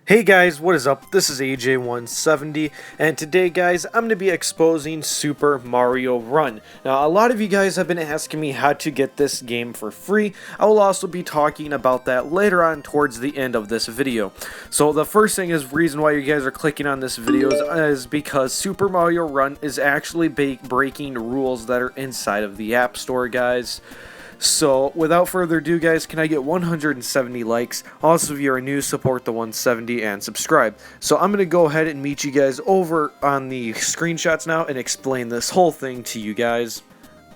Hey guys, what is up? This is AJ170, and today guys, I'm going to be exposing Super Mario Run. Now, a lot of you guys have been asking me how to get this game for free. I will also be talking about that later on towards the end of this video. So the first thing is, reason why you guys are clicking on this video is because Super Mario Run is actually breaking rules that are inside of the App Store, guys. So, without further ado, guys, can I get 170 likes? Also, if you're new, support the 170 and subscribe. So, I'm going to go ahead and meet you guys over on the screenshots now and explain this whole thing to you guys.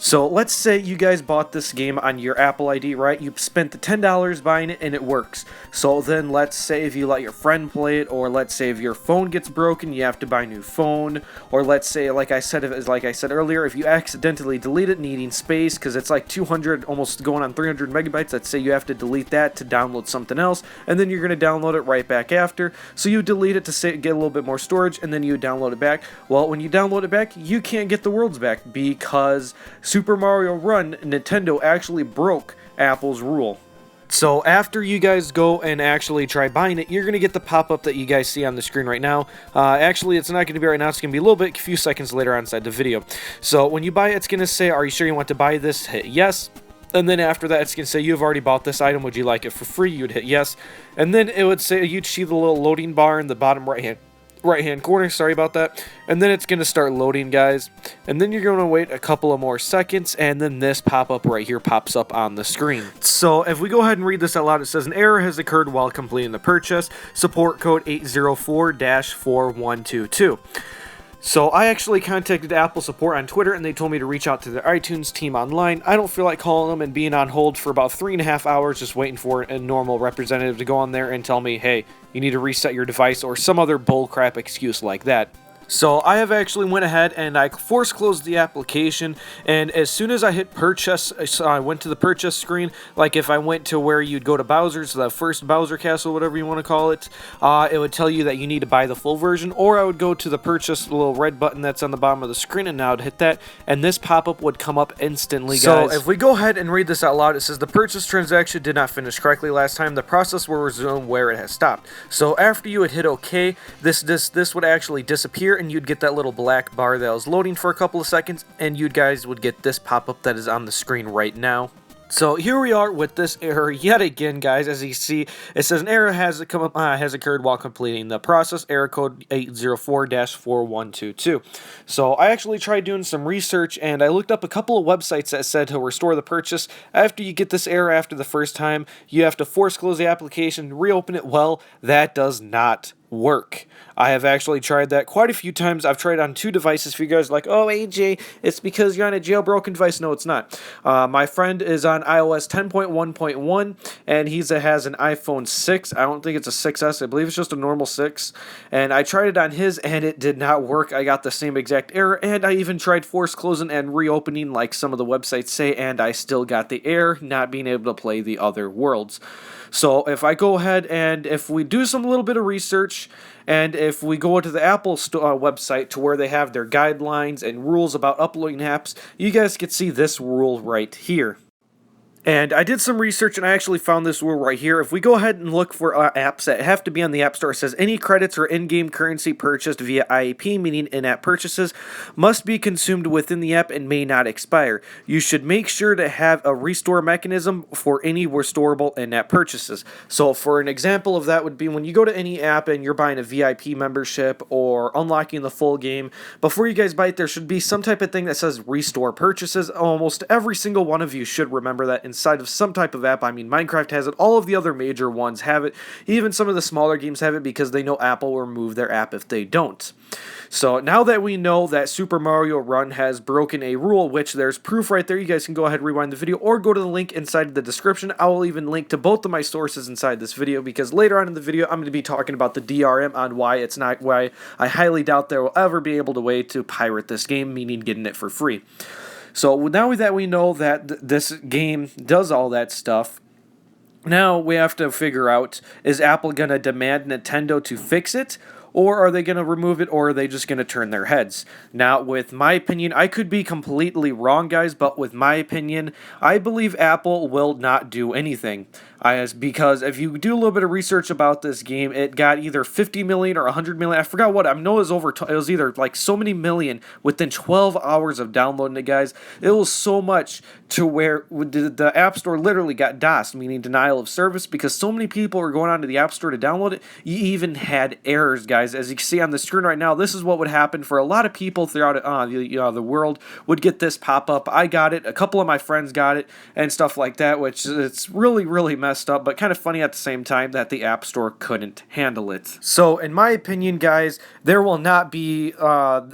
So, let's say you guys bought this game on your Apple ID, right? You spent the $10 buying it and it works. So then let's say if you let your friend play it, or let's say if your phone gets broken, you have to buy a new phone. Or let's say, like I said earlier, if you accidentally delete it needing space, because it's like 200, almost going on 300 megabytes, let's say you have to delete that to download something else, and then you're going to download it right back after. So you delete it to get a little bit more storage, and then you download it back. Well, when you download it back, you can't get the worlds back because Super Mario Run, Nintendo actually broke Apple's rule. So after you guys go and actually try buying it, you're going to get the pop-up that you guys see on the screen right now. Actually, it's not going to be right now. It's going to be a few seconds later on inside the video. So when you buy it, it's going to say, are you sure you want to buy this? Hit yes. And then after that, it's going to say, you've already bought this item. Would you like it for free? You'd hit yes. And then it would say, you'd see the little loading bar in the bottom right hand corner, sorry about that, and then it's going to start loading, guys, and then you're going to wait a couple of more seconds, and then this pop-up right here pops up on the screen. So if we go ahead and read this out loud, it says an error has occurred while completing the purchase, support code 804-4122. So I actually contacted Apple support on Twitter, and they told me to reach out to their iTunes team online. I don't feel like calling them and being on hold for about 3.5 hours just waiting for a normal representative to go on there and tell me, hey, you need to reset your device, or some other bullcrap excuse like that. So I have actually went ahead and I force closed the application, and as soon as I hit purchase, so I went to the purchase screen. Like if I went to where you'd go to Bowser's, the first Bowser Castle, whatever you want to call it, it would tell you that you need to buy the full version, or I would go to the purchase little red button that's on the bottom of the screen, and now I'd hit that, and this pop-up would come up instantly, guys. So if we go ahead and read this out loud, it says the purchase transaction did not finish correctly last time. The process will resume where it has stopped. So after you would hit OK, this would actually disappear, and you'd get that little black bar that was loading for a couple of seconds, and you guys would get this pop-up that is on the screen right now. So here we are with this error yet again, guys. As you see, it says an error has occurred while completing the process. Error code 804-4122. So I actually tried doing some research, and I looked up a couple of websites that said to restore the purchase. After you get this error after the first time, you have to force close the application, reopen it. Well, that does not work. I have actually tried that quite a few times. I've tried on 2 devices. For you guys like, oh, AJ, it's because you're on a jailbroken device. No, it's not. My friend is on iOS 10.1.1, and he has an iPhone 6. I don't think it's a 6S. I believe it's just a normal 6. And I tried it on his, and it did not work. I got the same exact error, and I even tried force closing and reopening like some of the websites say, and I still got the error, not being able to play the other worlds. So if I go ahead and if we do some little bit of research, and if we go to the Apple website to where they have their guidelines and rules about uploading apps, you guys can see this rule right here. And I did some research, and I actually found this rule right here. If we go ahead and look for apps that have to be on the App Store, it says any credits or in-game currency purchased via IAP, meaning in-app purchases, must be consumed within the app and may not expire. You should make sure to have a restore mechanism for any restorable in-app purchases. So for an example of that would be when you go to any app and you're buying a VIP membership or unlocking the full game, before you guys buy it, there should be some type of thing that says restore purchases. Almost every single one of you should remember that inside of some type of app. I mean, Minecraft has it. All of the other major ones have it. Even some of the smaller games have it because they know Apple will remove their app if they don't. So now that we know that Super Mario Run has broken a rule, which there's proof right there, you guys can go ahead and rewind the video or go to the link inside the description. I will even link to both of my sources inside this video because later on in the video I'm going to be talking about the DRM on why I highly doubt there will ever be able to pirate this game, meaning getting it for free. So now that we know that this game does all that stuff, now we have to figure out, is Apple going to demand Nintendo to fix it? or are they going to remove it, or are they just going to turn their heads? Now, with my opinion, I could be completely wrong, guys, but with my opinion, I believe Apple will not do anything. Because if you do a little bit of research about this game, it got either 50 million or 100 million. I forgot what. I know it was it was either like so many million within 12 hours of downloading it, guys. It was so much to where the App Store literally got DOS, meaning denial of service, because so many people were going onto the App Store to download it. You even had errors, guys. As you can see on the screen right now, this is what would happen for a lot of people throughout the world would get this pop up. I got it. A couple of my friends got it and stuff like that, which it's really, really messed up, but kind of funny at the same time that the App Store couldn't handle it. So, in my opinion, guys, there will not be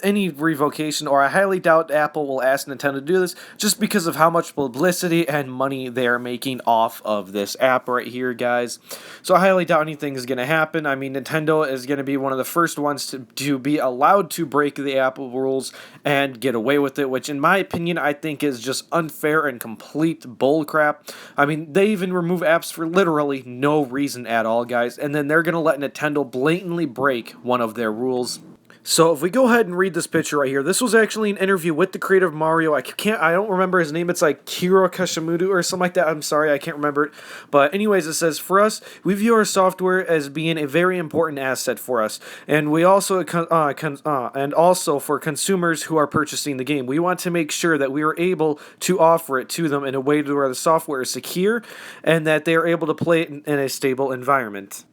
any revocation, or I highly doubt Apple will ask Nintendo to do this, just because of how much publicity and money they are making off of this app right here, guys. So I highly doubt anything is going to happen. I mean, Nintendo is going to be one of the first ones to be allowed to break the Apple rules and get away with it, which in my opinion, I think is just unfair and complete bullcrap. I mean, they even remove apps for literally no reason at all, guys, and then they're going to let Nintendo blatantly break one of their rules. So if we go ahead and read this picture right here, this was actually an interview with the creator of Mario. I don't remember his name. It's like Kiro Kashimudu or something like that. I'm sorry, I can't remember it. But anyways, it says, for us, we view our software as being a very important asset for us. And we also, and also for consumers who are purchasing the game. We want to make sure that we are able to offer it to them in a way where the software is secure and that they are able to play it in a stable environment.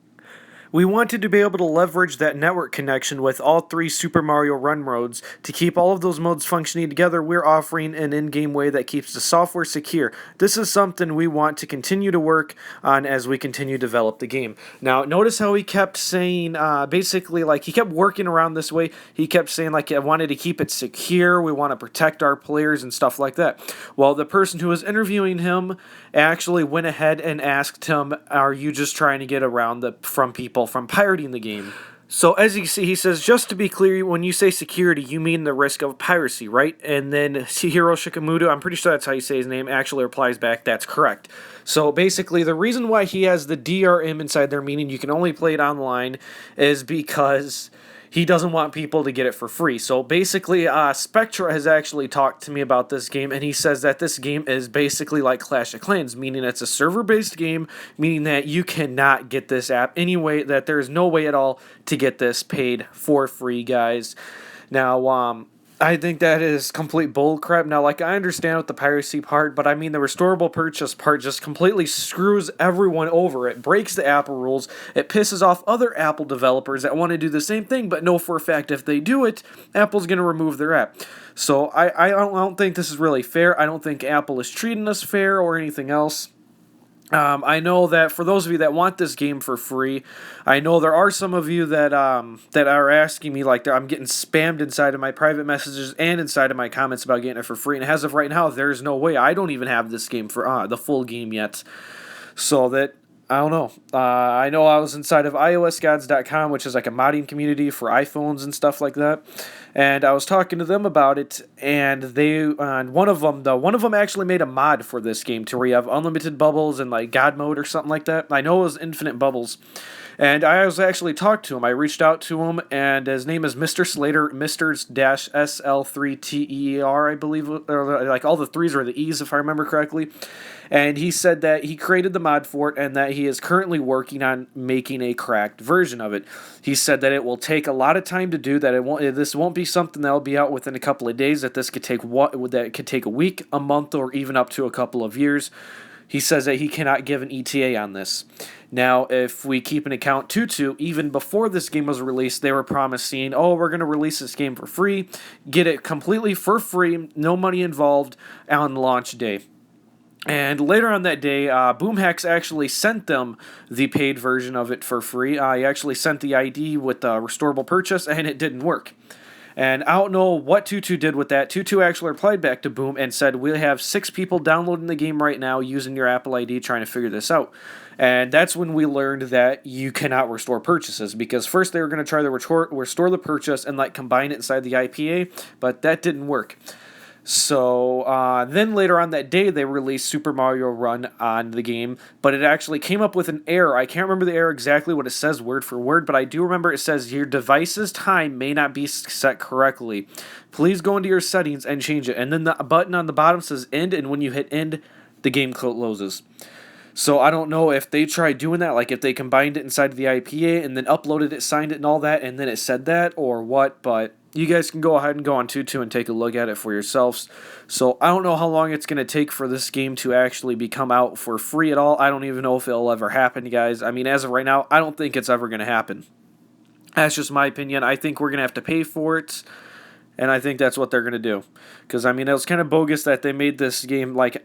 We wanted to be able to leverage that network connection with all 3 Super Mario Run modes. To keep all of those modes functioning together, we're offering an in-game way that keeps the software secure. This is something we want to continue to work on as we continue to develop the game. Now, notice how he kept saying, basically, like, he kept working around this way. He kept saying, like, I wanted to keep it secure, we want to protect our players and stuff like that. Well, the person who was interviewing him actually went ahead and asked him, are you just trying to get around from people from pirating the game? So as you see, he says, just to be clear, when you say security, you mean the risk of piracy, right? And then Chihiro Shikamudo, I'm pretty sure that's how you say his name, actually replies back, that's correct. So basically, the reason why he has the DRM inside there, meaning you can only play it online, is because he doesn't want people to get it for free. So basically, Spectra has actually talked to me about this game, and he says that this game is basically like Clash of Clans, meaning it's a server-based game, meaning that you cannot get this app anyway, that there is no way at all to get this paid for free, guys. Now, I think that is complete bullcrap. Now, like, I understand with the piracy part, but I mean, the restorable purchase part just completely screws everyone over. It breaks the Apple rules. It pisses off other Apple developers that want to do the same thing, but know for a fact if they do it, Apple's going to remove their app. So I don't think this is really fair. I don't think Apple is treating us fair or anything else. I know that for those of you that want this game for free, I know there are some of you that are asking me, like, I'm getting spammed inside of my private messages and inside of my comments about getting it for free. And as of right now, there's no way. I don't even have this game for the full game yet. So that, I don't know. I know I was inside of iOSgods.com, which is like a modding community for iPhones and stuff like that. And I was talking to them about it, and one of them actually made a mod for this game to where you have unlimited bubbles and like God mode or something like that. I know it was infinite bubbles. And I was actually talked to him. I reached out to him, and his name is Mr. Slater, Mr.-SL3TER, I believe. Or like all the threes are the E's, if I remember correctly. And he said that he created the mod for it and that he is currently working on making a cracked version of it. He said that it will take a lot of time to do, that this won't be something that will be out within a couple of days, that this could take that could take a week, a month, or even up to a couple of years. He says that he cannot give an ETA on this. Now, if we keep an account Tutu, even before this game was released, they were promising, oh, we're going to release this game for free, get it completely for free, no money involved, on launch day. And later on that day, Boomhacks actually sent them the paid version of it for free. He actually sent the ID with the restorable purchase, and it didn't work. And I don't know what Tutu did with that. Tutu actually replied back to Boom and said, we have 6 people downloading the game right now using your Apple ID trying to figure this out. And that's when we learned that you cannot restore purchases, because first they were going to try to restore the purchase and like combine it inside the IPA, but that didn't work. So then later on that day, they released Super Mario Run on the game, but it actually came up with an error. I can't remember the error exactly what it says word for word, but I do remember it says your device's time may not be set correctly. Please go into your settings and change it. And then the button on the bottom says end, and when you hit end, the game closes. So I don't know if they tried doing that, like if they combined it inside of the IPA and then uploaded it, signed it, and all that, and then it said that, or what, but you guys can go ahead and go on Tutu and take a look at it for yourselves. So I don't know how long it's going to take for this game to actually become out for free at all. I don't even know if it'll ever happen, guys. I mean, as of right now, I don't think it's ever going to happen. That's just my opinion. I think we're going to have to pay for it. And I think that's what they're going to do. Because, I mean, it was kind of bogus that they made this game like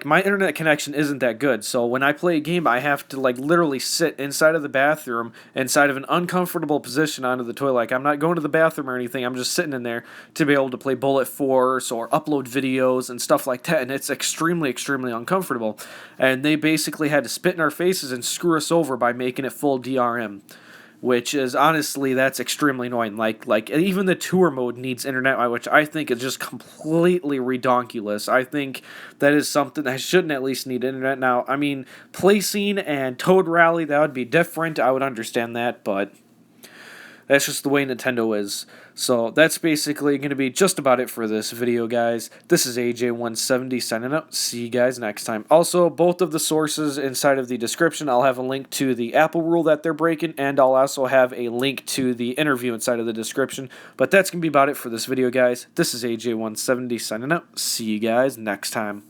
my internet connection isn't that good. So when I play a game, I have to like literally sit inside of the bathroom, inside of an uncomfortable position onto the toilet. Like I'm not going to the bathroom or anything. I'm just sitting in there to be able to play Bullet Force or upload videos and stuff like that. And it's extremely, extremely uncomfortable. And they basically had to spit in our faces and screw us over by making it full DRM. Which is honestly, that's extremely annoying. Like even the tour mode needs internet, which I think is just completely redonkulous. I think that is something that shouldn't at least need internet. Now, I mean, Placing and Toad Rally, that would be different. I would understand that, but that's just the way Nintendo is. So that's basically going to be just about it for this video, guys. This is AJ170 signing out. See you guys next time. Also, both of the sources inside of the description, I'll have a link to the Apple rule that they're breaking, and I'll also have a link to the interview inside of the description. But that's going to be about it for this video, guys. This is AJ170 signing out. See you guys next time.